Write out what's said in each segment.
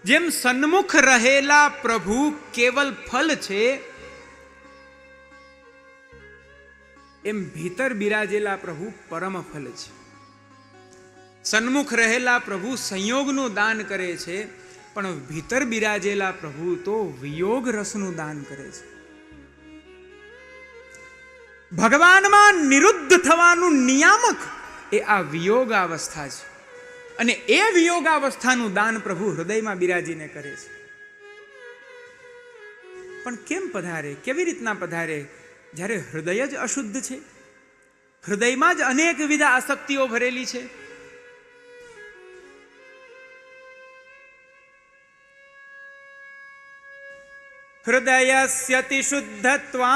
જેમ સન્મુખ રહેલા પ્રભુ કેવલ ફલ છે, એમ ભીતર બિરાજેલા પ્રભુ પરમ ફલ છે. સન્મુખ રહેલા પ્રભુ સંયોગનું દાન કરે છે, પણ ભીતર બિરાજેલા પ્રભુ તો વિયોગ રસનું દાન કરે છે. ભગવાનમાં નિરુદ્ધ થવાનું નિયામક એ આ વિયોગાવસ્થા છે, અને એ વિયોગાવસ્થાનું દાન પ્રભુ હૃદયમાં બિરાજીને કરે છે. પણ કેમ પધારે, કેવી રીતના પધારે? જ્યારે હૃદય જ અશુદ્ધ છે, હૃદયમાં જ અનેક વિધ આસક્તિઓ ભરેલી છે. હૃદયસ્યતિ શુદ્ધત્વાન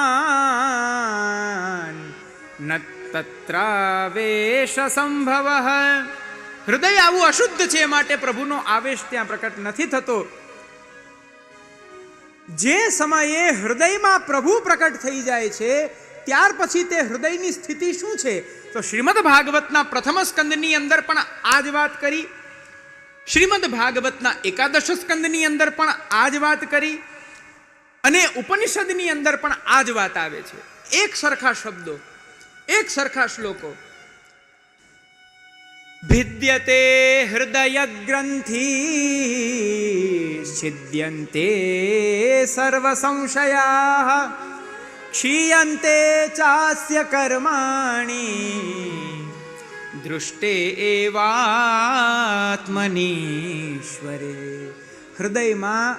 ન તત્રાવેશ સંભવઃ. હૃદય આવું અશુદ્ધ છે, માટે પ્રભુનો આવેશ ત્યાં પ્રકટ નથી થતો. જે સમયે હૃદયમાં પ્રભુ પ્રકટ થઈ જાય છે, ત્યાર પછી તે હૃદયની સ્થિતિ શું છે? તો શ્રીમદ ભાગવતના પ્રથમ સ્કંદની અંદર પણ આ જ વાત કરી, શ્રીમદ ભાગવતના એકાદશ સ્કંદની અંદર પણ આ જ વાત કરી, અને ઉપનિષદની અંદર પણ આ જ વાત આવે છે. એક સરખા શબ્દો, એક સરખા શ્લોકો. ભિદ્યતે હૃદય ગ્રંથિ છિદ્યન્તે સર્વ સંશયા ક્ષીયન્તે ચાસ્ય કર્માણિ દૃષ્ટે એવાત્મનીશ્વરે. હૃદયમાં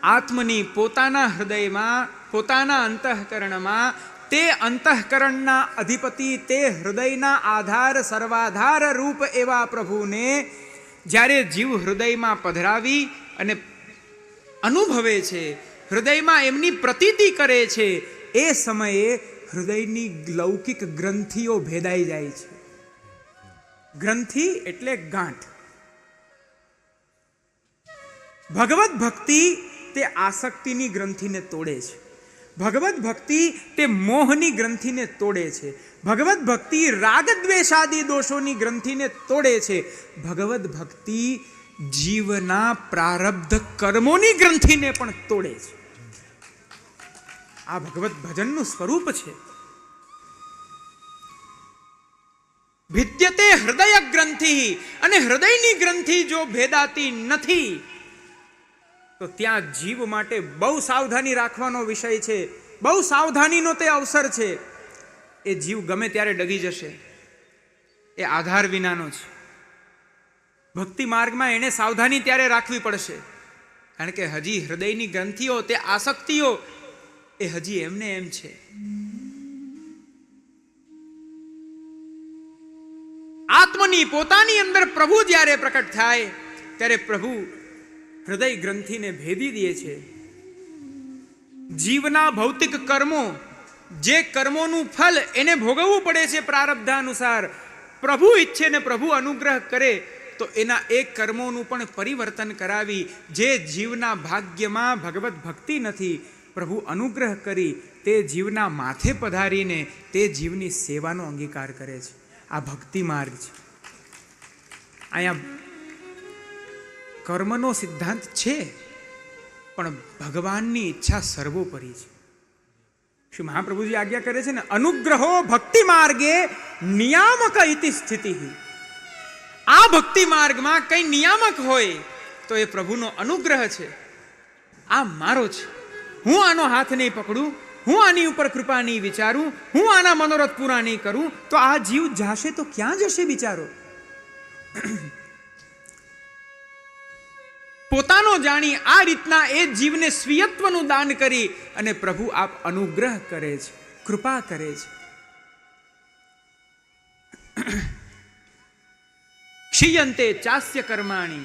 આત્મની, પોતાના હૃદયમાં, પોતાના અંતઃકરણમાં, તે અંતઃકરણના અધિપતિ, તે હૃદયના આધાર સર્વાધાર રૂપ એવા પ્રભુને જ્યારે જીવ હૃદયમાં પધરાવી અને અનુભવે છે, હૃદયમાં એમની પ્રતીતિ કરે છે, એ સમયે હૃદયની લૌકિક ગ્રંથિઓ ભેદાઈ જાય છે. ગ્રંથિ એટલે ગાંઠ. ભગવત ભક્તિ તે આસક્તિની ગ્રંથિને તોડે છે. ભગવત ભક્તિ તે મોહની ગ્રંથિને તોડે છે. ભગવત ભક્તિ રાગ દ્વેષાદી દોષોની ગ્રંથિને તોડે છે. ભગવત ભક્તિ જીવના પ્રારબ્ધ કર્મોની ગ્રંથિને પણ તોડે છે. આ ભગવત ભજનનું સ્વરૂપ છે. ભિદ્યતે હૃદય ગ્રંથિ, અને હૃદયની ગ્રંથિ જો ભેદાતી નથી તો ત્યાં જીવ માટે બહુ સાવધાની રાખવાનો વિષય છે, બહુ સાવધાનીનો તે અવસર છે. એ જીવ ગમે ત્યારે ડગી જશે, એ આધાર વિનાનો છે. ભક્તિ માર્ગમાં એને સાવધાની ત્યારે રાખવી પડશે, કારણ કે હજી હૃદયની ગ્રંથિઓ, તે આસક્તિઓ એ હજી એમને એમ છે. આત્મની, પોતાની અંદર પ્રભુ જ્યારે પ્રકટ થાય ત્યારે પ્રભુ હૃદય ગ્રંથિને ભેદી દે છે. જીવના ભૌતિક કર્મો, જે કર્મોનું ફલ એને ભોગવવું પડે છે પ્રારબ્ધાનુસાર, પ્રભુ ઈચ્છે ને પ્રભુ અનુગ્રહ કરે તો એના એ કર્મોનું પણ પરિવર્તન કરાવી, જે જીવના ભાગ્યમાં ભગવત ભક્તિ નથી, પ્રભુ અનુગ્રહ કરી તે જીવના માથે પધારીને તે જીવની સેવાનો અંગીકાર કરે છે. આ ભક્તિ માર્ગ છે. અહીંયા કર્મનો સિદ્ધાંત છે, પણ ભગવાનની ઈચ્છા સર્વોપરી છે. શ્રી મહાપ્રભુજી આજ્ઞા કરે છે ને, અનુગ્રહો ભક્તિ માર્ગે નિયામક ઇતિ સ્થિતિ. આ ભક્તિ માર્ગમાં કઈ નિયામક હોય તો એ પ્રભુનો અનુગ્રહ છે. આ મારો છે, હું આનો હાથ નહીં પકડું, હું આની ઉપર કૃપા નહીં વિચારું, હું આના મનોરથ પૂરા નહીં કરું તો આ જીવ જાશે તો ક્યાં જશે બિચારો? પોતાનો જાણી આ રીતના એ જીવને સ્વીયત્વનું દાન કરી અને પ્રભુ આપ અનુગ્રહ કરે છે, કૃપા કરે છે. ક્ષીયન્તે ચાસ્ય કર્માણિ.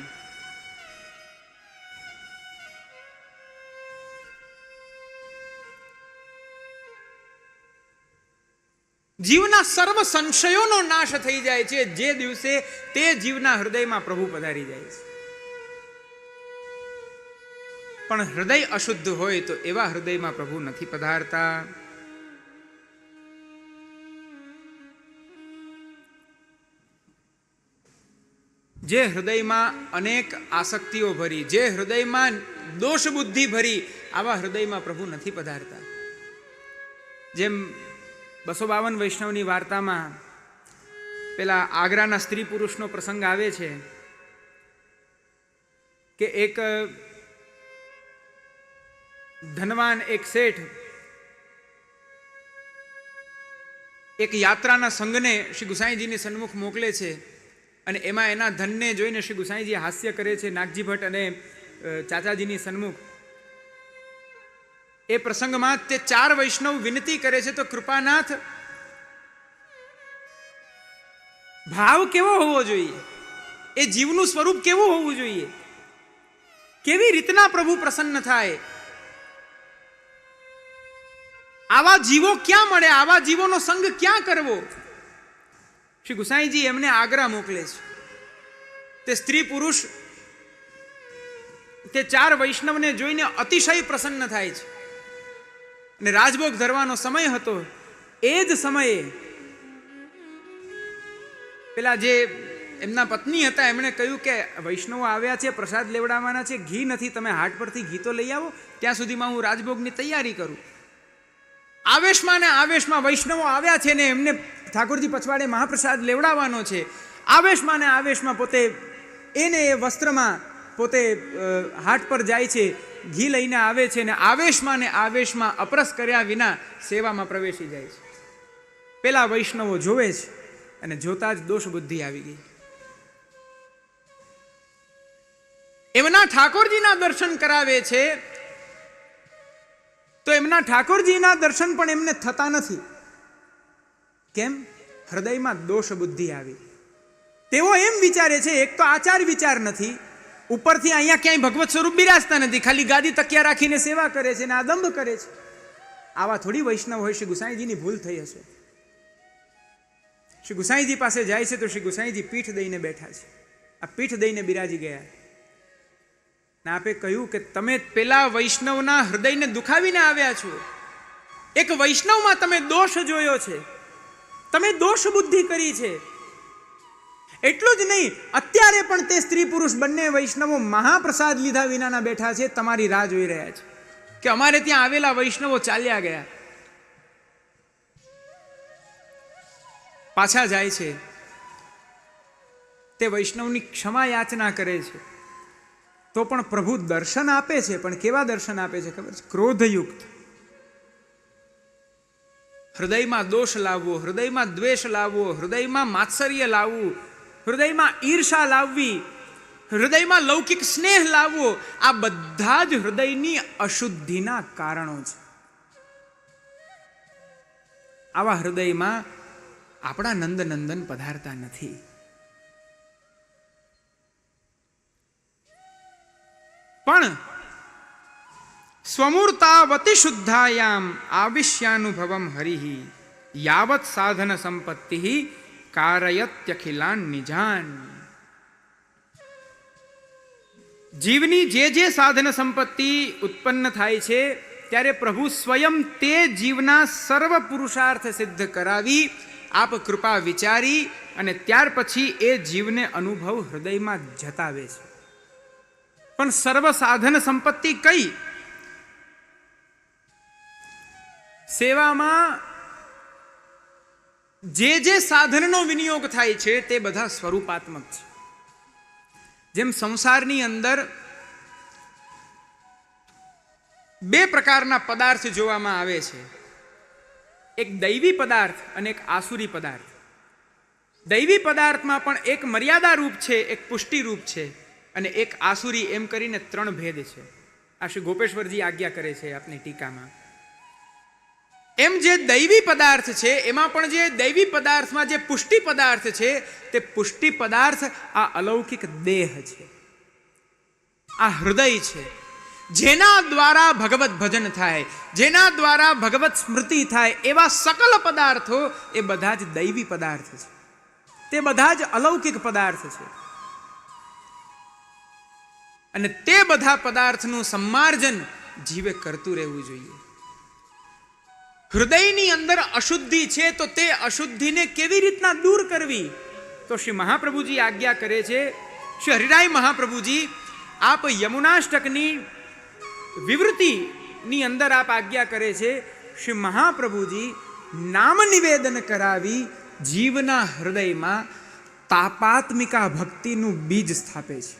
જીવના સર્વ સંશયોનો નાશ થઈ જાય છે જે દિવસે તે જીવના હૃદયમાં પ્રભુ પધારી જાય છે. પણ હૃદય અશુદ્ધ હોય તો એવા હૃદયમાં પ્રભુ નથી પધારતા. જે હૃદયમાં અનેક આસક્તિઓ ભરી, જે હૃદયમાં દોષ બુદ્ધિ ભરી, આવા હૃદયમાં પ્રભુ નથી પધારતા. જેમ 252 વૈષ્ણવની વાર્તામાં પેલા આગ્રાના સ્ત્રી પુરુષનો પ્રસંગ આવે છે કે એક ધનવાન એક શેઠ એક યાત્રાના સંઘને શ્રી ગુસાઈજીની સન્મુખ મોકલે છે અને એમાં એના ધનને જોઈને શ્રી ગુસાઈજી હાસ્ય કરે છે નાગજી ભટ્ટ અને ચાચાજીની સન્મુખ. એ પ્રસંગમાં તે 4 વૈષ્ણવ વિનંતી કરે છે, તો કૃપાનાથ ભાવ કેવો હોવો જોઈએ, એ જીવનું સ્વરૂપ કેવું હોવું જોઈએ, કેવી રીતના પ્રભુ પ્રસન્ન થાય, આવા જીવો ક્યાં મળે, આવા જીવોનો સંગ ક્યાં કરવો. શ્રી ગુસાઈજી એમને આગ્રા મોકલે છે. તે સ્ત્રી પુરુષ તે 4 વૈષ્ણવને જોઈને અતિશય પ્રસન્ન થાય છે અને રાજભોગ ધરવાનો સમય હતો. એ જ સમયે પેલા જે એમના પત્ની હતા એમણે કહ્યું કે વૈષ્ણવો આવ્યા છે, પ્રસાદ લેવડાવવાના છે, ઘી નથી, તમે હાટ પરથી ઘી તો લઈ આવો, ત્યાં સુધીમાં હું રાજભોગની તૈયારી કરું. આવેશમાં ને આવેશમાં વૈષ્ણવો આવ્યા છે ને એમને ઠાકોરજી પછવાડે મહાપ્રસાદ લેવડાવવાનો છે. આવેશમાં ને આવેશમાં પોતે એને એ વસ્ત્રમાં પોતે હાટ પર જાય છે, ઘી લઈને આવે છે ને આવેશમાં ને આવેશમાં અપરસ કર્યા વિના સેવામાં પ્રવેશી જાય છે. પેલા વૈષ્ણવો જોવે છે અને જોતા જ દોષ બુદ્ધિ આવી ગઈ. એમના ઠાકોરજીના દર્શન કરાવે છે તો એમના ઠાકોરજીના દર્શન પણ એમને થતા નથી. કેમ? હૃદયમાં દોષ બુદ્ધિ આવી. તેઓ એમ વિચારે છે, એક તો આચાર વિચાર નથી, ઉપરથી અહીંયા ક્યાંય ભગવત સ્વરૂપ બિરાજતા નથી, ખાલી ગાદી તકિયા રાખીને સેવા કરે છે ને આદંભ કરે છે. આવા થોડી વૈષ્ણવ હોય. શ્રી ગુસાઈજીની ભૂલ થઈ હશે. શ્રી ગુસાઈજી પાસે જાય છે તો શ્રી ગુસાઈજી પીઠ દઈને બેઠા છે. આ પીઠ દઈને બિરાજી ગયા ને આપે કહ્યું કે તમે પેલા વૈષ્ણવના હૃદયને દુખાવીને આવ્યા છો. એક વૈષ્ણવમાં તમે દોષ જોયો છે, તમે દોષ બુદ્ધિ કરી છે. એટલું જ નહીં, અત્યારે પણ તે સ્ત્રી પુરુષ બંને વૈષ્ણવો મહાપ્રસાદ લીધા વિનાના બેઠા છે, તમારી રાહ જોઈ રહ્યા છે કે અમારે ત્યાં આવેલા વૈષ્ણવો ચાલ્યા ગયા. પાછા જાય છે, તે વૈષ્ણવની ક્ષમા યાચના કરે છે તો પણ પ્રભુ દર્શન આપે છે. પણ કેવા દર્શન આપે છે ખબર છે? ક્રોધયુક્ત. હૃદયમાં દોષ લાવવો, હૃદયમાં દ્વેષ લાવવો, હૃદયમાં માત્સર્ય લાવવું, હૃદયમાં ઈર્ષા લાવવી, હૃદયમાં લૌકિક સ્નેહ લાવવો, આ બધા જ હૃદયની અશુદ્ધિના કારણો છે. આવા હૃદયમાં આપણા નંદનંદન પધારતા નથી. પણ સ્વમૂર્તાવતી શુદ્ધાયામ આવિશ્યાનુભવમ હરિ યાવત સાધન સંપત્તિ કારયત્યખિલાન નિજાન. જીવની જે સાધન સંપત્તિ ઉત્પન્ન થાય છે ત્યારે પ્રભુ સ્વયં તે જીવના સર્વ પુરુષાર્થ સિદ્ધ કરાવી આપ કૃપા વિચારી અને ત્યાર પછી એ જીવને અનુભવ હૃદયમાં જતાવે છે. પણ સર્વ સાધન સંપત્તિ કઈ? સેવામાં જે સાધનનો વિનિયોગ થાય છે તે બધા સ્વરૂપાત્મક છે. જેમ સંસારની અંદર 2 પ્રકારના પદાર્થ જોવામાં આવે છે, એક દૈવી પદાર્થ અને એક આસુરી પદાર્થ. દૈવી પદાર્થમાં પણ એક મર્યાદા રૂપ છે, એક પુષ્ટિ રૂપ છે અને એક આસુરી, એમ કરીને 3 ભેદ છે. આ શ્રી ગોપેશ્વરજી આજ્ઞા કરે છે આપની ટીકામાં. એમ જે દૈવી પદાર્થ છે એમાં પણ જે દૈવી પદાર્થમાં જે પુષ્ટિ પદાર્થ છે તે પુષ્ટિ પદાર્થ આ અલૌકિક દેહ છે, આ હૃદય છે, જેના દ્વારા ભગવત ભજન થાય, જેના દ્વારા ભગવત સ્મૃતિ થાય. એવા સકલ પદાર્થો એ બધા જ દૈવી પદાર્થ છે, તે બધા જ અલૌકિક પદાર્થ છે. અને તે બધા પદાર્થનું સમ્માર્જન જીવે કરતું રહેવું જોઈએ. હૃદયની અંદર અશુદ્ધિ છે તો તે અશુદ્ધિને કેવી રીતના દૂર કરવી? તો શ્રી મહાપ્રભુજી આજ્ઞા કરે છે શ્રી હરિરાય મહાપ્રભુજી આપ યમુનાષ્ટકની વિવૃતિની અંદર આપ આજ્ઞા કરે છે, શ્રી મહાપ્રભુજી નામ નિવેદન કરાવી જીવના હૃદયમાં તાપાત્મિકા ભક્તિનું બીજ સ્થાપે છે.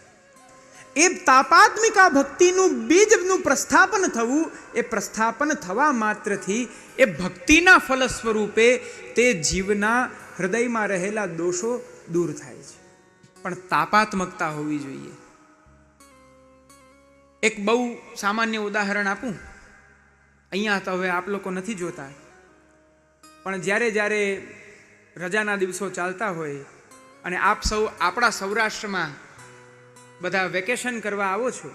એ તાપાત્મિકા ભક્તિનું બીજનું પ્રસ્થાપન થવું, એ પ્રસ્થાપન થવા માત્રથી એ ભક્તિના ફલ સ્વરૂપે તે જીવના હૃદયમાં રહેલા દોષો દૂર થાય છે. પણ તાપાત્મકતા હોવી જોઈએ. એક બહુ સામાન્ય ઉદાહરણ આપું. અહીંયા તો હવે આપ લોકો નથી જોતા, પણ જ્યારે જ્યારે રજાના દિવસો ચાલતા હોય અને આપ સૌ આપણા સૌરાષ્ટ્રમાં બધા વેકેશન કરવા આવો છો,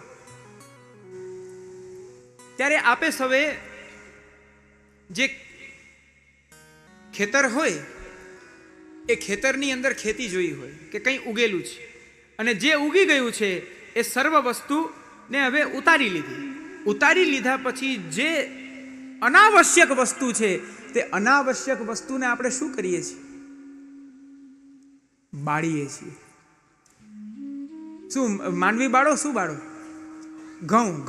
ત્યારે આપે સૌએ જે ખેતર હોય એ ખેતરની અંદર ખેતી જોઈ હોય કે કંઈ ઉગેલું છે, અને જે ઉગી ગયું છે એ સર્વ વસ્તુને હવે ઉતારી લીધા પછી જે અનાવશ્યક વસ્તુ છે તે અનાવશ્યક વસ્તુને આપણે શું કરીએ છીએ? બાળીએ છીએ. શું માંડવી બાળો? શું બાળો?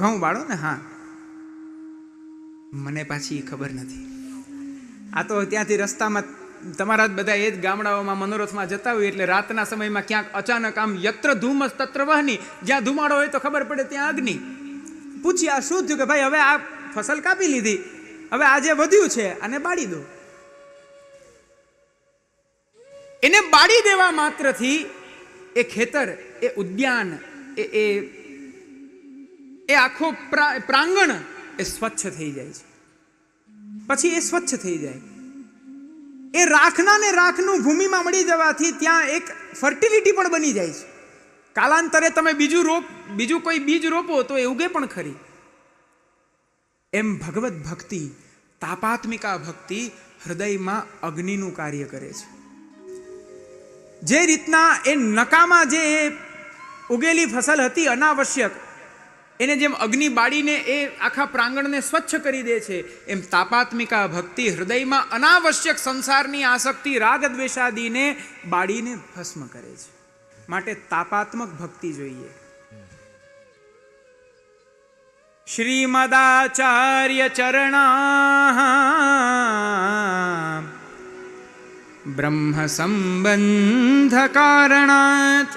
ઘઉં બાળો ને. હા, મને પાછી ખબર નથી. આ તો ત્યાંથી રસ્તામાં તમારા બધા એ જ ગામડાઓમાં મનોરથમાં જતા હોય એટલે રાતના સમયમાં ક્યાંક અચાનક આમ યત્ર ધૂમસ તત્ર વહની, જ્યાં ધુમાડો હોય તો ખબર પડે ત્યાં અગ્નિ. પૂછી આ શું થયું? કે ભાઈ હવે આ ફસલ કાપી લીધી, હવે આ જે વધ્યું છે આને બાળી દો. એને બાળી દેવા માત્રથી એ ખેતર, એ ઉદ્યાન, એ આખો પ્રાંગણ એ સ્વચ્છ થઈ જાય છે. પછી એ સ્વચ્છ થઈ જાય, એ રાખના ને રાખનું ભૂમિમાં મળી જવાથી ત્યાં એક ફર્ટિલિટી પણ બની જાય છે. કાલાંતરે તમે બીજું કોઈ બીજ રોપો તો એ ઉગે પણ ખરી. એમ ભગવત ભક્તિ, તાપાત્મિકા ભક્તિ હૃદયમાં અગ્નિનું કાર્ય કરે છે. જે રીતના એ નકામાં જે ઉગેલી ફસલ હતી અનાવશ્યક, એને જેમ અગ્નિ બાળીને એ આખા પ્રાંગણને સ્વચ્છ કરી દે છે, એમ તાપાત્મિકા ભક્તિ હૃદયમાં અનાવશ્યક સંસારની આસક્તિ, રાગ દ્વેષાદીને બાળીને ભસ્મ કરે છે. માટે તાપાત્મક ભક્તિ જોઈએ. શ્રીમદાચાર્ય ચરણા બ્રહ્મ સંબંધ કારણાત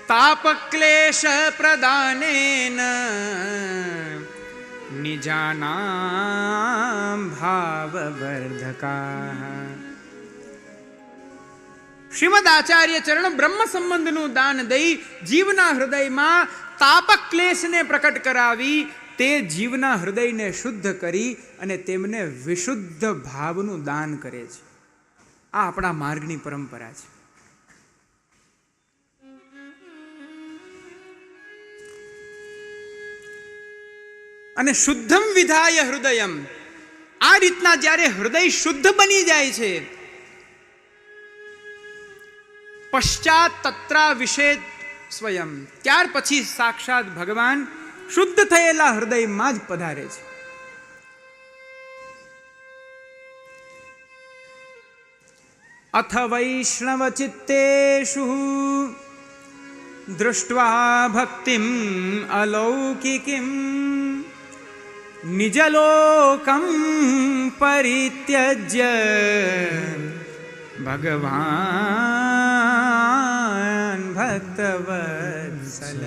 તાપક્લેશ પ્રદાનેન નિજાનામ ભાવવર્ધકા. શ્રીમદ આચાર્ય ચરણ બ્રહ્મ સંબંધનું દાન દઈ જીવના હૃદયમાં તાપક્લેશને પ્રકટ કરાવી તે જીવના હૃદયને શુદ્ધ કરી અને તેમને વિશુદ્ધ ભાવનું દાન કરે છે. આ આપણા માર્ગની પરંપરા છે. અને શુદ્ધમ વિધાય હૃદયમ, આ રીતના જ્યારે હૃદય શુદ્ધ બની જાય છે, પશ્ચાત તત્રા વિષેદ સ્વયં, ત્યાર પછી સાક્ષાત ભગવાન શુદ્ધ થયેલા હૃદયમાં જ પધારે છે. અથ વૈષ્ણવ ચિત્તેષુ દૃષ્ટ્વા ભક્તિમ અલૌકિકીમ નિજલોકમ પરિત્યજ્ય ભગવાન ભક્તવત્સલ.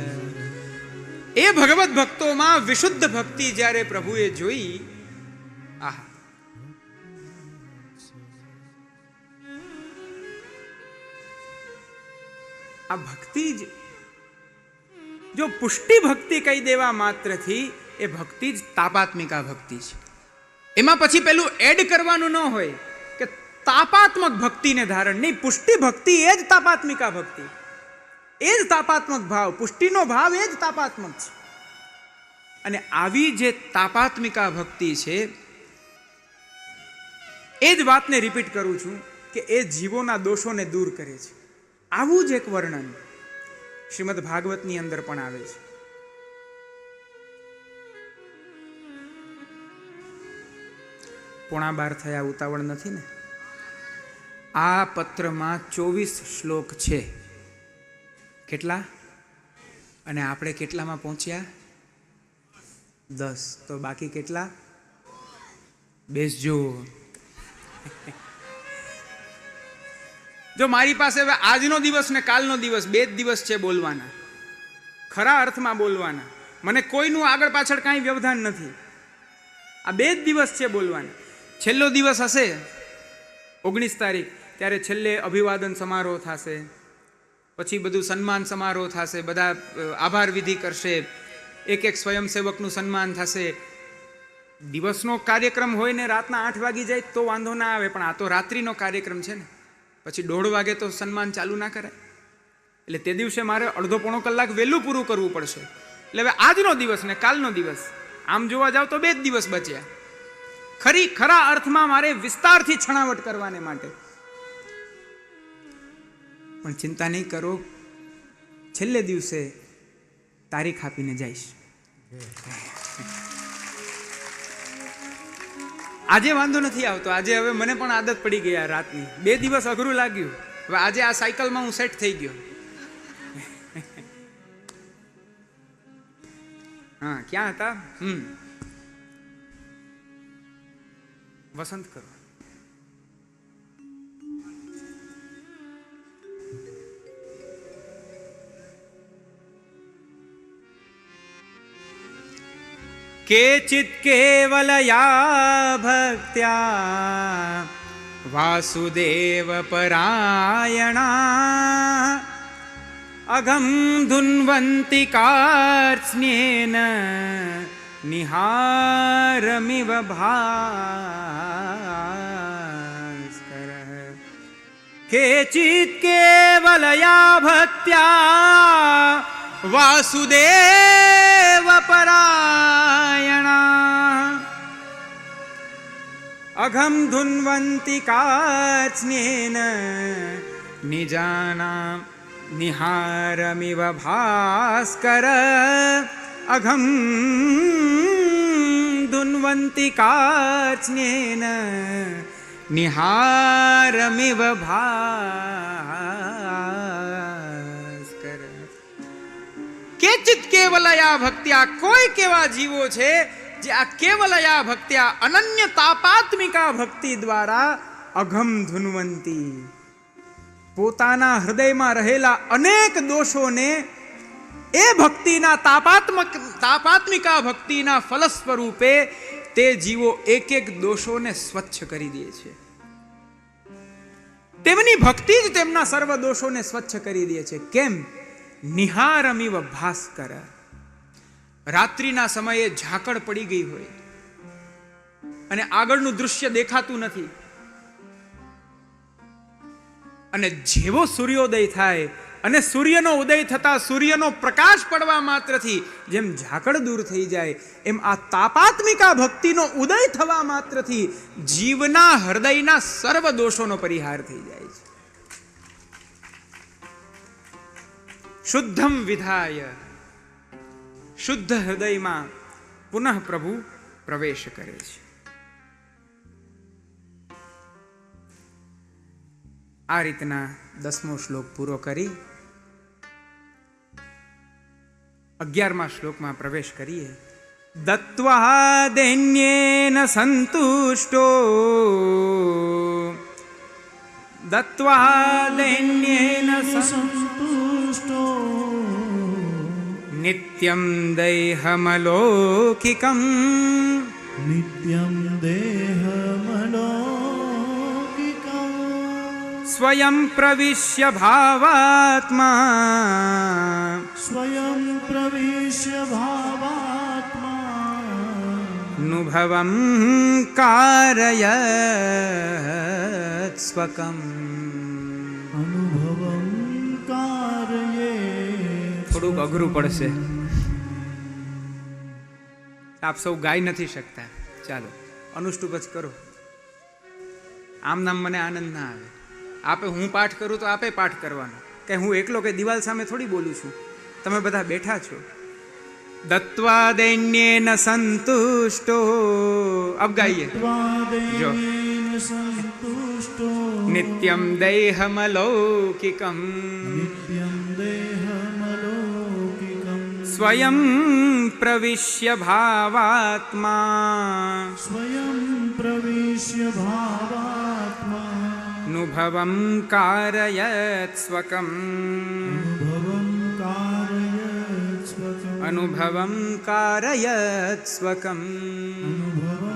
એ ભગવત ભક્તોમાં વિશુદ્ધ ભક્તિ જ્યારે પ્રભુએ જોઈ, આહા, આ ભક્તિ જ જો પુષ્ટિ ભક્તિ કહી દેવા માત્રથી એ ભક્તિ જ તાપાત્મિકા ભક્તિ છે. એમાં પછી પેલું એડ કરવાનું ન હોય કે તાપાત્મક ભક્તિને ધારણ નહીં. પુષ્ટિ ભક્તિ એ જ તાપાત્મિકા ભક્તિ, એ જ તાપાત્મક ભાવ, પુષ્ટિનો ભાવ એ જ તાપાત્મક છે. અને આવી જે તાપાત્મિકા ભક્તિ છે, એ જ વાતને રિપીટ કરું છું કે એ જીવોના દોષોને દૂર કરે છે. આવું જ એક વર્ણન શ્રીમદ ભાગવતની અંદર પણ આવે છે. પોણા 12 થયા, ઉતાવળ નથી ને? આ પત્રમાં 24 શ્લોક છે. કેટલા? અને આપણે કેટલામાં પહોંચ્યા? 10. તો બાકી કેટલા? બેસજો. જો મારી પાસે હવે આજનો દિવસ ને કાલનો દિવસ 2 જ દિવસ છે બોલવાના, ખરા અર્થમાં બોલવાના. મને કોઈનું આગળ પાછળ કાંઈ વ્યવધાન નથી. આ 2 જ દિવસ છે બોલવાના. છેલ્લો દિવસ હશે 19 તારીખ, ત્યારે છેલ્લે અભિવાદન સમારોહ થશે, પછી બધું સન્માન સમારોહ થશે, બધા આભાર વિધિ કરશે, એક સ્વયંસેવકનું સન્માન થશે. દિવસનો કાર્યક્રમ હોય ને રાતના 8 વાગી જાય તો વાંધો ના આવે, પણ આ તો રાત્રિનો કાર્યક્રમ છે ને, પછી 1:30 વાગે તો સન્માન ચાલુ ના કરાય. એટલે તે દિવસે મારે અડધો પોણો કલાક વહેલું પૂરું કરવું પડશે. એટલે હવે આજનો દિવસ ને કાલનો દિવસ, આમ જોવા જાવ તો 2 જ દિવસ બચ્યા. ખરા અર્થમાં મારે વિસ્તારથી છણાવટ કરવાને માટે. પણ ચિંતા નહીં કરો, છેલ્લે દિવસે તારીખ આપીને જઈશ. આજે વાંધો નથી આવતો. આજે હવે મને પણ આદત પડી ગઈ રાતની. 2 દિવસ અઘરું લાગ્યું, હવે આજે આ સાયકલમાં હું સેટ થઈ ગયો. હા, ક્યાં હતા? વસંત કરો. केचित् केवलया भक्त्या वासुदेव परायणा अघं धुन्वन्ति कार्त्स्न्येन निहारमिव भास्करः. केचित् केवलया भक्त्या वासुदेव परायणा अघं धुन्वन्ति कार्त्स्न्येन निजानां निहारमिव भास्कर. अघं धुन्वन्ति कार्त्स्न्येन निहारमिव भास्कर. કેચિત કેવલયા ભક્ત્યા, કોઈ કેવા જીવો છે જે આ કેવલયા ભક્ત્યા અનન્ય તાપાત્મિકા ભક્તિ દ્વારા અઘમ ધુન્વંતી, પોતાના હૃદયમાં રહેલા અનેક દોષોને એ ભક્તિના તાપાત્મિકા ભક્તિના ફલ સ્વરૂપે તે જીવો એક દોષોને સ્વચ્છ કરી દે છે. તેમની ભક્તિ જ તેમના સર્વ દોષોને સ્વચ્છ કરી દે છે. કેમ? નિહારમિવ ભાસ્કર. રાત્રિના સમયે ઝાકળ પડી ગઈ હોય અને આગળનું દૃશ્ય દેખાતું નથી, અને જેવો સૂર્યોદય થાય અને સૂર્યનો ઉદય થતા સૂર્યનો પ્રકાશ પડવા માત્રથી જેમ ઝાકળ દૂર થઈ જાય, એમ આ તાપાત્મિકા ભક્તિનો ઉદય થવા માત્રથી જીવના હૃદયના સર્વ દોષોનો પરિહાર થઈ જાય છે. શુદ્ધમ વિધાય, શુદ્ધ હૃદયમાં પુનઃ પ્રભુ પ્રવેશ કરે છે. આ રીતના 10મો શ્લોક પૂરો કરી 11મા શ્લોકમાં પ્રવેશ કરીએ. દત્વા દૈન્યેન સંતુષ્ટો, દત્વા દૈન્યેન સંતુષ્ટો નિત્યં દેહમલૌકિકં, નિત્યં દેહમલૌકિકં સ્વયં પ્રવિશ્ય ભાવાત્મા, સ્વયં પ્રવિશ્ય ભાવાત્મા અનુભવં કારયત સ્વકં. અનુભવં કારયે. થોડુંક અઘરું પડશે, આપ સૌ ગાઈ નથી શકતા. ચાલો અનુષ્ટુપ જ કરો. આમ નામ મને આનંદ ના આવે. આપે હું પાઠ કરું તો આપે પાઠ કરવાનો, કે હું એકલો કે દિવાલ સામે થોડી બોલું છું. તમે બધા બેઠા છો. દત્વા દૈન્યેન સંતુષ્ટો. અબ ગાઈએ જો. સંતુષ્ટો નિત્યમ દેહમલૌકિકં, નિત્યં દેહ સ્વયં પ્રવિશ્ય ભાવાત્મા स्वयं प्रविश्य भावात्मा અનુભવં કારયત સ્વકમ अनुभवं कारयत् અનુભવં કારયત સ્વકમ स्वकम् अनुभवं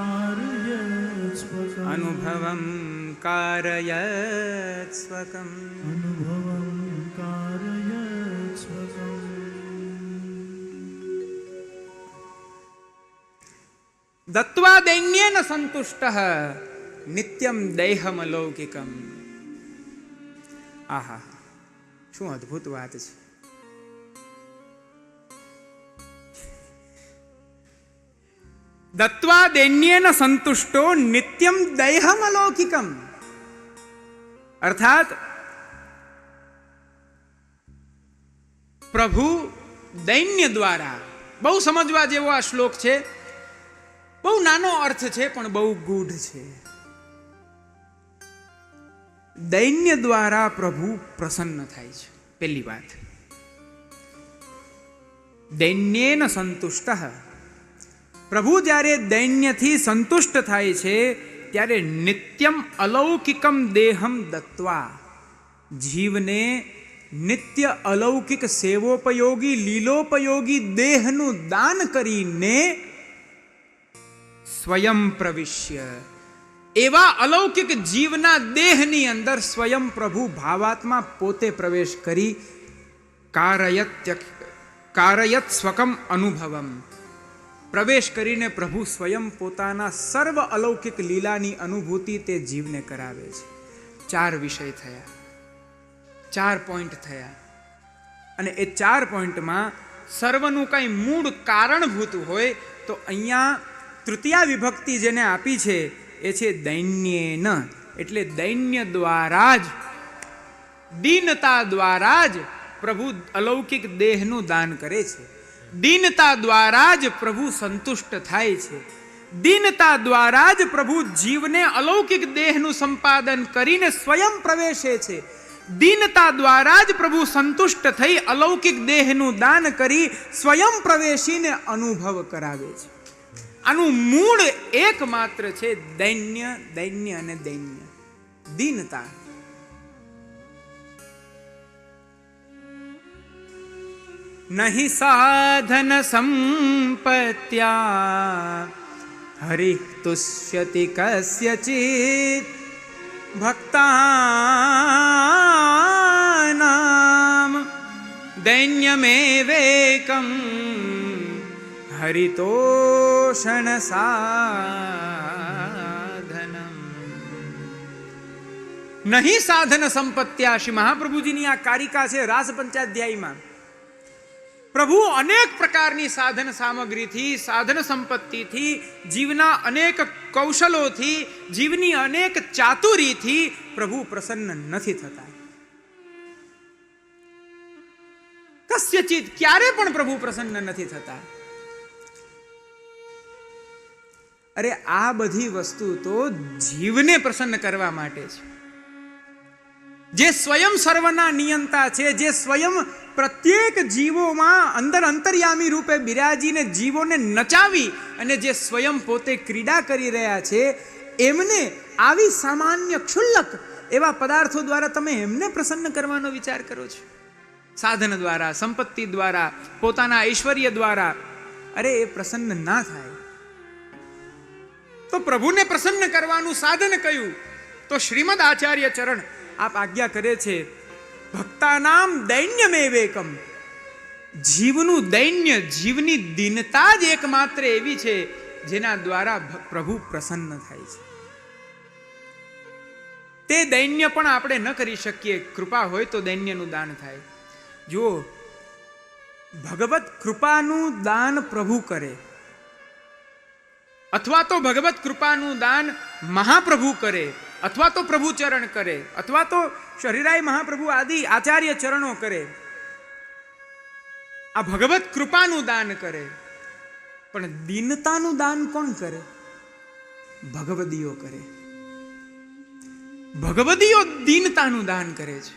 कारयत् स्वकम् અનુભવં કારયત સ્વકમ अनुभवं कारयत् स्वकम् દત્વા દૈન્યેન સંતુષ્ટઃ નિત્યમ દૈહમલૌકિકમ. આહા, શું અદ્ભુત વાત છે. દત્વા દૈન્યેન સંતુષ્ટો નિત્યમ દૈહમલૌકિકમ. અર્થાત પ્રભુ દૈન્ય દ્વારા, બહુ સમજવા જેવો આ શ્લોક છે. બહુ નાનો અર્થ છે પણ બહુ ગૂઢ છે. દૈન્ય દ્વારા પ્રભુ પ્રસન્ન થાય છે. પહેલી વાત, દૈન્યેન સંતુષ્ટ. પ્રભુ જ્યારે દૈન્યથી સંતુષ્ટ થાય છે ત્યારે નિત્યમ અલૌકિકમ દેહમ દત્વા, જીવને નિત્ય અલૌકિક સેવોપયોગી લીલોપયોગી દેહનું દાન કરીને સ્વયં પ્રવિશ્ય, એવા અલૌકિક જીવના દેહની અંદર સ્વયં પ્રભુ ભાવાત્મા પોતે પ્રવેશ કરી કારયત સ્વકમ અનુભવમ, પ્રવેશ કરીને પ્રભુ સ્વયં પોતાના સર્વ અલૌકિક લીલાની અનુભૂતિ તે જીવને કરાવે છે. 4 વિષય થયા, 4 પોઈન્ટ થયા, અને એ 4 પોઈન્ટમાં સર્વનું કઈ મૂળ કારણભૂત હોય તો અહીંયા તૃતીયા વિભક્તિ જેને આપી છે એ છે દૈન્યેન, એટલે દૈન્ય દ્વારા જ, દીનતા દ્વારા જ પ્રભુ અલૌકિક દેહનું દાન કરે છે. દીનતા દ્વારા જ પ્રભુ સંતુષ્ટ થાય છે. દીનતા દ્વારા જ પ્રભુ જીવને અલૌકિક દેહનું સંપાદન કરીને સ્વયં પ્રવેશે છે. દીનતા દ્વારા જ પ્રભુ સંતુષ્ટ થઈ અલૌકિક દેહનું દાન કરી સ્વયં પ્રવેશીને અનુભવ કરાવે છે. આનું મૂળ એકમાત્ર છે દૈન્ય, દૈન્ય અને દૈન્ય, દીનતા. નહિ સાધન સંપત્યા હરિ તુષ્યતિ કસ્યચિત ભક્તાનામ દૈન્યમેવેકમ હરિતોષણ સાધનમ. નહીં સાધન સંપત્યા, શ્રી મહાપ્રભુજીની આ કારિકા છે રાસ પંચાધ્યાયમાં. પ્રભુ અનેક પ્રકારની સાધન સામગ્રીથી, સાધન સંપત્તિથી, જીવના અનેક કૌશલોથી, જીવની અનેક ચાતુરીથી પ્રભુ પ્રસન્ન નથી થતા. કસ્યચિત, ક્યારે પણ પ્રભુ પ્રસન્ન નથી થતા. અરે આ બધી વસ્તુ તો જીવને પ્રસન્ન કરવા માટે છે. જે સ્વયં સર્વના નિયંતા છે, જે સ્વયં પ્રત્યેક જીવોમાં અંદર અંતર્યામી રૂપે બિરાજીને જીવોને નચાવી અને જે સ્વયં પોતે ક્રીડા કરી રહ્યા છે, એમને આવી સામાન્ય ક્ષુલ્લક એવા પદાર્થો દ્વારા તમે એમને પ્રસન્ન કરવાનો વિચાર કરો છો. સાધન દ્વારા, સંપત્તિ દ્વારા, પોતાના ઐશ્વર્ય દ્વારા. અરે એ પ્રસન્ન ના થાય. તો પ્રભુને પ્રસન્ન કરવાનું સાધન કયું? તો શ્રીમદ આચાર્ય ચરણ આપ આજ્ઞા કરે છે, ભક્તાનામ દૈન્યમેવેકમ. જીવનું દૈન્ય, જીવની દીનતા જ એકમાત્ર એવી છે જેના દ્વારા પ્રભુ પ્રસન્ન થાય છે. તે દૈન્ય પણ આપણે ન કરી શકીએ. કૃપા હોય તો દૈન્યનું દાન થાય. જો ભગવત કૃપાનું દાન પ્રભુ કરે, અથવા તો ભગવત કૃપાનું દાન મહાપ્રભુ કરે, અથવા તો પ્રભુ ચરણ કરે, અથવા તો શરીરાય મહાપ્રભુ આદિ આચાર્ય ચરણો કરે, આ ભગવત કૃપાનું દાન કરે. પણ દીનતાનું દાન કોણ કરે? ભગવદીઓ કરે. ભગવદીઓ દીનતાનું દાન કરે છે.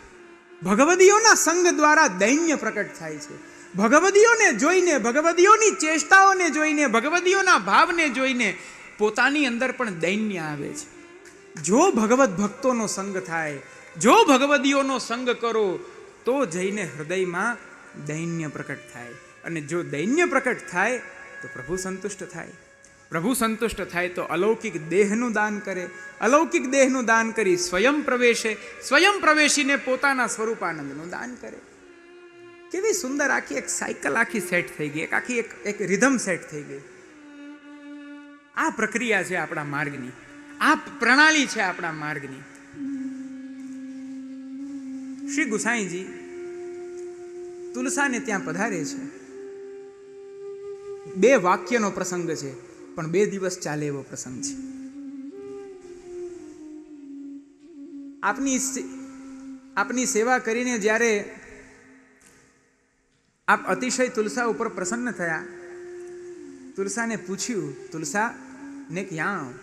ભગવદીઓના સંગ દ્વારા દૈન્ય પ્રકટ થાય છે. ભગવદીઓને જોઈને, ભગવદીઓની ચેષ્ટાઓને જોઈને, ભગવદીઓના ભાવને જોઈને પોતાની અંદર પણ દૈન્ય આવે છે. જો ભગવત ભક્તોનો સંગ થાય, જો ભગવદીઓનો સંગ કરો, તો જઈને હૃદયમાં દૈન્ય પ્રકટ થાય. અને જો દૈન્ય પ્રકટ થાય તો પ્રભુ સંતુષ્ટ થાય. પ્રભુ સંતુષ્ટ થાય તો અલૌકિક દેહનું દાન કરે. અલૌકિક દેહનું દાન કરી સ્વયં પ્રવેશે, સ્વયં પ્રવેશીને પોતાના સ્વરૂપાનંદનું દાન કરે. કેવી સુંદર આખી એક સાયકલ આખી સેટ થઈ ગઈ, આખી એક રિધમ સેટ થઈ ગઈ. આ પ્રક્રિયા છે આપણા માર્ગની, આ પ્રણાલી છે આપણા માર્ગની. શ્રી ગુસાઈજી તુલસાને ત્યાં પધારે છે. 2 વાક્યનો પ્રસંગ છે, પણ 2 દિવસ ચાલે એવો પ્રસંગ છે. આપની સેવા કરીને જ્યારે આપ અતિશય તુલસા ઉપર પ્રસન્ન થયા, તુલસાને પૂછ્યું, તુલસા ને ક્યાં આવ?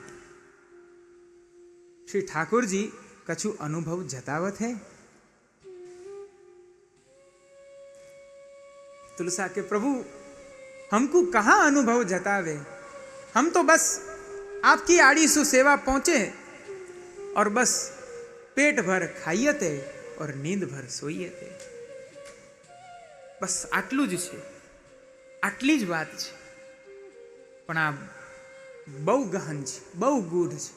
श्री ठाकुर जी कछु अनुभव जतावत है? तुलसा के प्रभु हमको कहाँ अनुभव जतावे, हम तो बस आपकी आड़ी सु सेवा पहुंचे और बस पेट भर खाइए थे और नींद भर सोइए थे. बस आटलू ज छे, आटली ज बात छे. पण आ बहु गहन छे, बहु गूढ़ छे.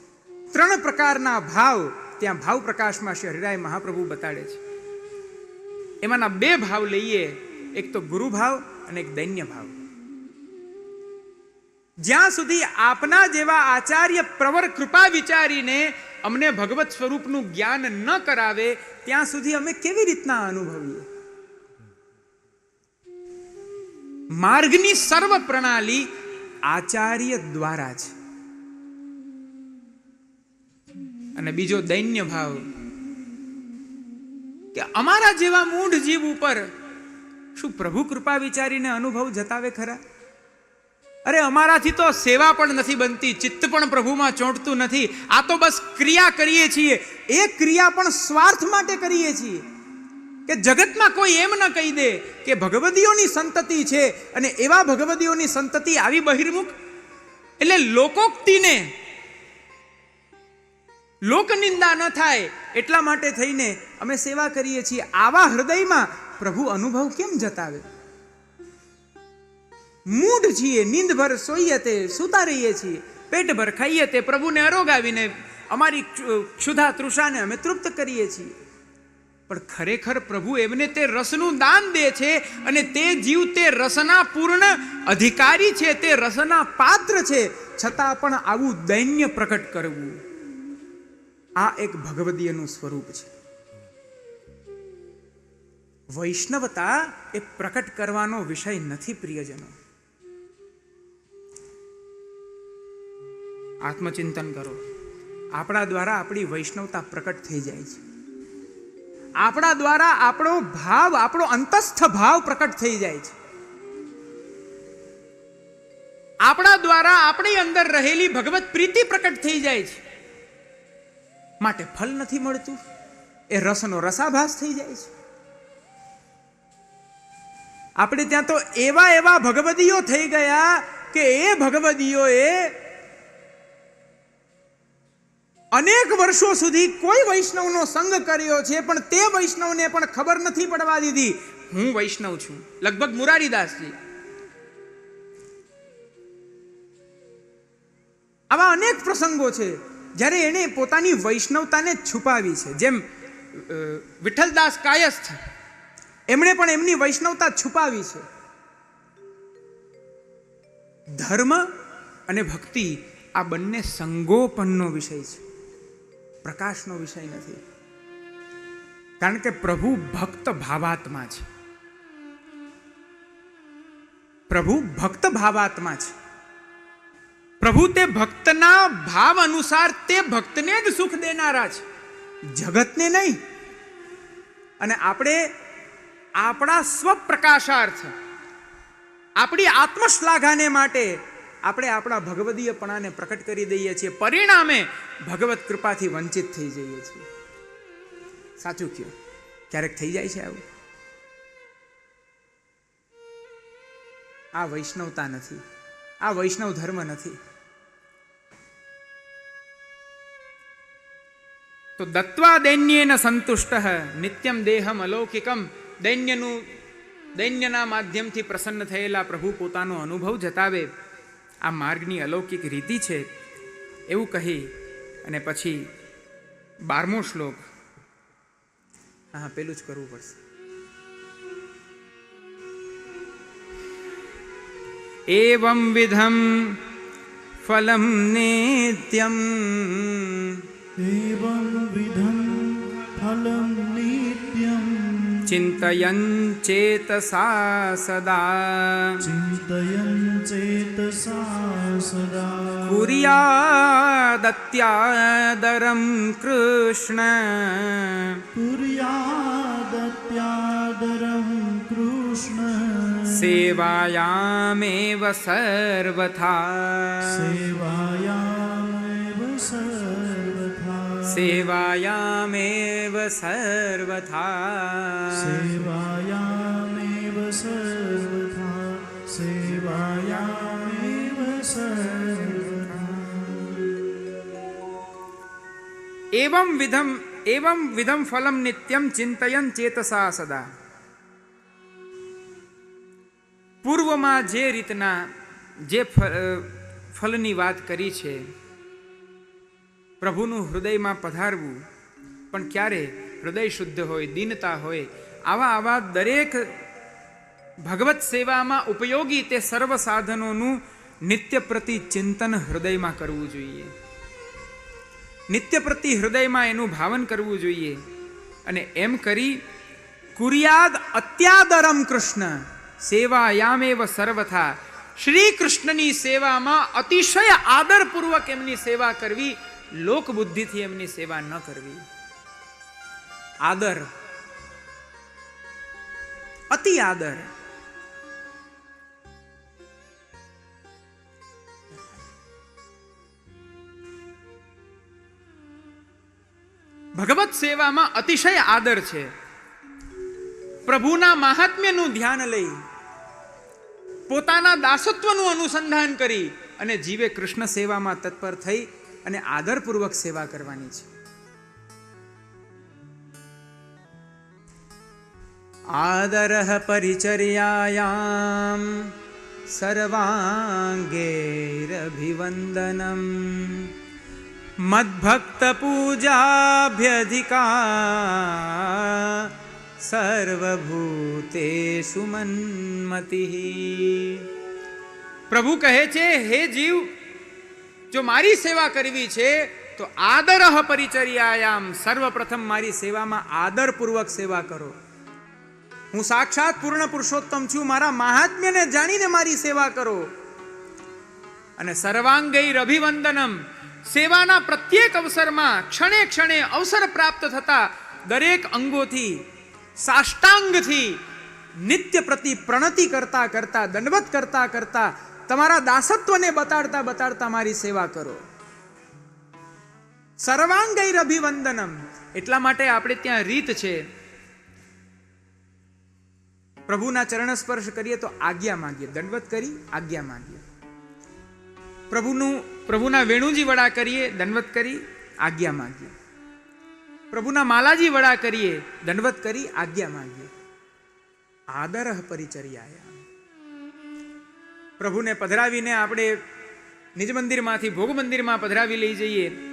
3 प्रकारना भाव ત્યાં ભાવ પ્રકાશમાં શ્રી હરિરાય મહાપ્રભુ બતાડે છે. એમાંના 2 ભાવ લઈએ, એક તો ગુરુ ભાવ અને એક દૈન્ય ભાવ. જ્યાં સુધી આપના જેવા આચાર્ય પ્રવર કૃપા વિચારીને અમને ભગવત સ્વરૂપનું જ્ઞાન ન કરાવે, ત્યાં સુધી અમે કેવી રીતના અનુભવીએ? માર્ગની સર્વ પ્રણાલી આચાર્ય દ્વારા છે. અને બીજો દૈન્ય ભાવ કે અમારા જેવા મૂઢ જીવ ઉપર શું પ્રભુ કૃપા વિચારીને અનુભવ જતાવે ખરા? અરે અમારાથી તો સેવા પણ નથી બનતી, ચિત્ત પણ પ્રભુમાં ચોંટતું નથી. આ તો બસ ક્રિયા કરીએ છીએ. એ ક્રિયા પણ સ્વાર્થ માટે કરીએ છીએ કે જગતમાં કોઈ એમ ન કહી દે કે ભગવદીઓની સંતતિ છે, અને એવા ભગવદીઓની સંતતિ આવી બહિર્મુખ, એટલે લોકોક્તિને, લોકનિંદા ન થાય એટલા માટે થઈને અમે સેવા કરીએ છીએ. આવા હૃદયમાં પ્રભુ અનુભવ કેમ જતાવે? મૂઢ છીએ, નીંદભર સોઈએ તે, સૂતા રહીએ છીએ, પેટભર ખાઈએ તે, પ્રભુને અરોગાવીને અમારી ક્ષુધા તૃષાને અમે તૃપ્ત કરીએ છીએ. પણ ખરેખર પ્રભુ એમને તે રસનું દાન દે છે, અને તે જીવ તે રસના પૂર્ણ અધિકારી છે, તે રસના પાત્ર છે, છતાં પણ આવું દૈન્ય પ્રકટ કરવું, આ એક ભગવદીયનું સ્વરૂપ છે. વૈષ્ણવતા એ પ્રકટ કરવાનો વિષય નથી પ્રિયજનો. આત્મચિંતન કરો. આપણા દ્વારા આપણી વૈષ્ણવતા પ્રકટ થઈ જાય છે. આપણા દ્વારા આપણો ભાવ, આપણો અંતસ્થ ભાવ પ્રકટ થઈ જાય છે. આપણા દ્વારા આપણી અંદર રહેલી ભગવત પ્રીતિ પ્રકટ થઈ જાય છે. માટે ફલ નથી મળતું, એ રસનો રસાભાસ થઈ જાય છે. આપણે ત્યાં તો એવા ભગવદીઓ થઈ ગયા કે એ ભગવદીઓએ અનેક વર્ષો સુધી કોઈ વૈષ્ણવનો સંગ કર્યો છે, પણ તે વૈષ્ણવને પણ ખબર નથી પડવા દીધી હું વૈષ્ણવ છું. લગભગ મુરારીદાસજી. આવા અનેક પ્રસંગો છે જ્યારે એણે પોતાની વૈષ્ણવતાને છુપાવી છે. જેમ વિઠ્ઠલદાસ કાયસ્થ, એમણે પણ એમની વૈષ્ણવતા છુપાવી છે. ધર્મ અને ભક્તિ આ બંને સંગોપનનો વિષય છે, પ્રકાશનો વિષય નથી. કારણ કે પ્રભુ ભક્ત ભાવાત્મા છે. પ્રભુ ભક્ત ભાવાત્મા છે. પ્રભુ તે ભક્તના ભાવ અનુસાર તે ભક્તને જ સુખ દેનારા છે, જગતને નહીં. અને આપણે આપણા સ્વપ્રકાશાર્થ, આપણી આત્મશ્લાઘાને માટે આપણે આપણા ભગવદીયપણાને પ્રકટ કરી દઈએ છીએ. પરિણામે ભગવત કૃપાથી વંચિત થઈ જઈએ છીએ. સાચું કયો? ક્યારેક થઈ જાય છે આવું? આ વૈષ્ણવતા નથી, આ વૈષ્ણવ ધર્મ નથી. તો દત્વા દૈન્યેન સંતુષ્ટ નિત્યમ દેહમ અલૌકિકમ. દૈન્યના માધ્યમથી પ્રસન્ન થયેલા પ્રભુ પોતાનો અનુભવ જતાવે. આ માર્ગની અલૌકિક રીતિ છે એવું કહી અને પછી 12મો શ્લોક. હા, પેલું જ કરવું પડશે. એવં વિધમ ફલમ નિત્યમ एवं विधं फलं नित्यं ચિંતયન ચેતસા સદા चिन्तयन् चेतसा सदा કુર્યાદત્યાદરમ કૃષ્ણ कुर्यादत्यादरं कृष्ण સેવાયામેવ સર્વથા सेवायामेव सर्वथा સેવાયામેવ સર્વથા सेवायामेव सर्वथा सेवायामेव सर्वथा એવં વિધમ ફલમ નિત્યમ ચિંતયન ચેતસા સદા. પૂર્વમાં જે રીતના જે ફલની વાત કરી છે, પ્રભુનું હૃદયમાં પધારવું, પણ ક્યારે હૃદય શુદ્ધ હોય, દીનતા હોય, આવા દરેક ભગવત સેવામાં ઉપયોગી તે સર્વ સાધનોનું નિત્ય પ્રતિ ચિંતન હૃદયમાં કરવું જોઈએ. નિત્ય પ્રતિ હૃદયમાં એનું ભાવન કરવું જોઈએ. અને એમ કરી કુર્યાદ અત્યાદરમ કૃષ્ણ સેવાયામેવ સર્વથા. શ્રી કૃષ્ણની સેવામાં અતિશય આદરપૂર્વક એમની સેવા કરવી, લોક બુદ્ધિથી એમની સેવા ન કરવી. આદર, અતિ આદર. ભગવત સેવામાં અતિશય આદર છે. પ્રભુના મહાત્મ્યનું ધ્યાન લઈ, પોતાના દાસત્વનું અનુસંધાન કરી અને જીવે કૃષ્ણ સેવામાં તત્પર થઈ અને આદરપૂર્વક સેવા કરવાની છે. આદરઃ પરિચર્યાયામ સર્વાંગૈરભિવંદનમ મદ્ભક્ત પૂજાભ્યધિકા સર્વભૂતેષુ મન્મતિઃ. પ્રભુ કહે છે, હે જીવ, જો મારી સેવા કરવી છે તો આદરઃ પરિચર્યાયામ, સર્વપ્રથમ મારી સેવામાં આદરપૂર્વક સેવા કરો. હું સાક્ષાત પૂર્ણ પુરુષોત્તમ છું, મારા મહાત્મ્યને જાણીને મારી સેવા કરો. અને સર્વાંગૈર અભિવંદનમ, સેવાના પ્રત્યેક અવસરમાં ક્ષણે ક્ષણે અવસર પ્રાપ્ત થતા દરેક અંગોથી, સાષ્ટાંગથી નિત્ય પ્રતિ પ્રણતિ કરતા કરતા, દંડવત કરતા કરતા, તમારા દાસત્વને બતાડતા બતાડતા મારી સેવા કરો. સર્વાંગૈર અભિવંદનમ. એટલા માટે આપણે ત્યાં રીત છે, પ્રભુના ચરણ સ્પર્શ કરીએ તો આજ્ઞા માંગીએ, દંડવત કરી આજ્ઞા માંગીએ. પ્રભુના વેણુજી વડા કરીએ, દંડવત કરી આજ્ઞા માંગીએ. પ્રભુના માલાજી વડા કરીએ, દંડવત કરી આજ્ઞા માંગીએ. આદરઃ પરિચર્યાયામ. પ્રભુને પધરાવીને આપણે નિજ મંદિરમાંથી ભોગ મંદિરમાં પધરાવી લઈ જઈએ